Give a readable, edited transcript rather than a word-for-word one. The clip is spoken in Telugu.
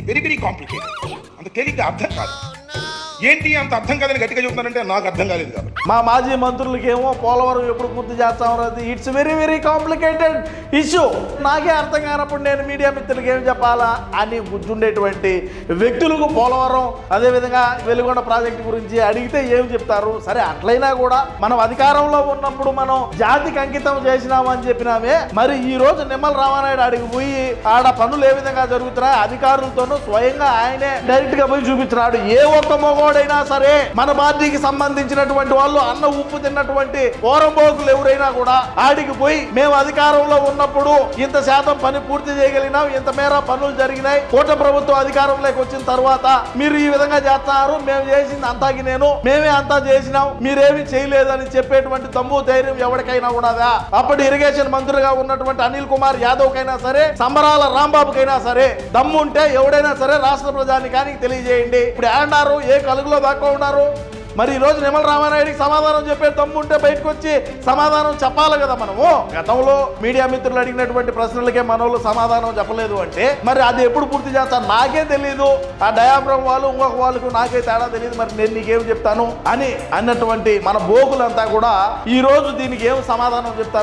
ఇది వెరీ వెరీ కాంప్లికేటెడ్, అంత తేలిగ్గా అర్థం కాదు. ఏంటి అంత అర్థం కాదని గట్టిగా చెప్తున్నారంటే నాకు అర్థం కాలేదు కాబట్టి. మా మాజీ మంత్రులకేమో పోలవరం ఎప్పుడు పూర్తి చేస్తాం రాదు, it's very very complicated issue. నాకే అర్థం కానప్పుడు నేను మీడియా మిత్రులకు ఏం చెప్పాలా అని గుర్తుండేటువంటి వ్యక్తులకు పోలవరం అదేవిధంగా వెలుగొండ ప్రాజెక్టు గురించి అడిగితే ఏం చెప్తారు? సరే అట్లయినా కూడా మనం అధికారంలో ఉన్నప్పుడు మనం జాతికి అంకితం చేసినామని చెప్పినామే, మరి ఈ రోజు నిమ్మల రామానాయుడు అడిగి పోయి ఆడ పనులు ఏ విధంగా జరుగుతున్నాయి అధికారులతోనూ స్వయంగా ఆయనే డైరెక్ట్ గా పోయి చూపించినాడు. ఏ ఒక్క మగోడైనా సరే మన పార్టీకి సంబంధించినటువంటి వాళ్ళు అన్న ఉప్పు తిన్నటువంటి ఓరంబోకులు ఎవరైనా కూడా ఆడికి పోయి మేము అధికారంలో ఉన్నప్పుడు ఇంత శాతం పని పూర్తి చేయగలిగినాం, ఇంత మేర పనులు జరిగినాయి, కూటమి ప్రభుత్వం అధికారంలోకి వచ్చిన తర్వాత మీరు ఈ విధంగా చేస్తున్నారు, మేము చేసింది అంతాకి మేమే అంతా చేసినాం, మీరేమీ చేయలేదని చెప్పేటువంటి దమ్ము ధైర్యం ఎవరికైనా ఉన్నదా? అప్పటి ఇరిగేషన్ మంత్రులుగా ఉన్నటువంటి అనిల్ కుమార్ యాదవ్ కైనా సరే, సంబరాల రాంబాబుకైనా సరే దమ్ము ఉంటే ఎవడైనా సరే రాష్ట్ర ప్రజానికానికి తెలియజేయండి. ఇప్పుడు ఏమన్నారు, ఏ కలుగులో దాకా ఉన్నారు? మరి ఈ రోజు నిమ్మల రామానాయుడికి సమాధానం చెప్పే దమ్ము ఉంటే బయటకు వచ్చి సమాధానం చెప్పాలి కదా. మనము గతంలో మీడియా మిత్రులు అడిగినటువంటి ప్రశ్నలకే మనోళ్ళు సమాధానం చెప్పలేదు అంటే మరి అది ఎప్పుడు పూర్తి చేస్తాను నాకే తెలియదు, ఆ డయాఫ్రమ్ వాళ్ళు ఇంకొక వాళ్ళకు నాకే తేడా తెలియదు, మరి నేను నీకేం చెప్తాను అని అన్నటువంటి మన బోకులంతా కూడా ఈ రోజు దీనికి ఏం సమాధానం చెప్తారు?